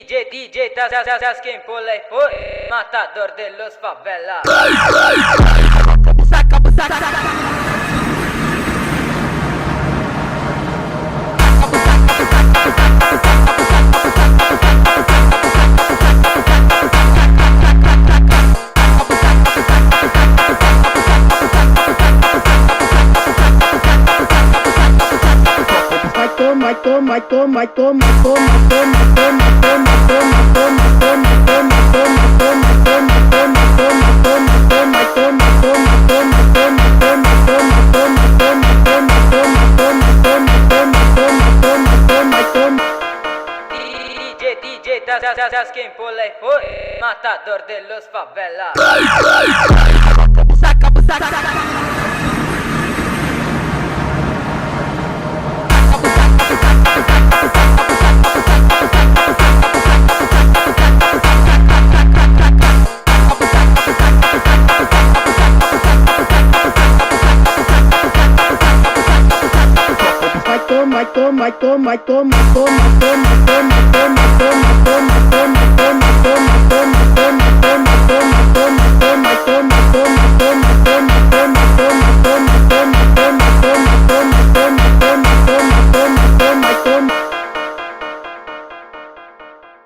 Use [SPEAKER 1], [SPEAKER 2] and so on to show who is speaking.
[SPEAKER 1] DJ, estás quien pole, matador de los favelas. DJ, estás quien pole, matador de los favelas.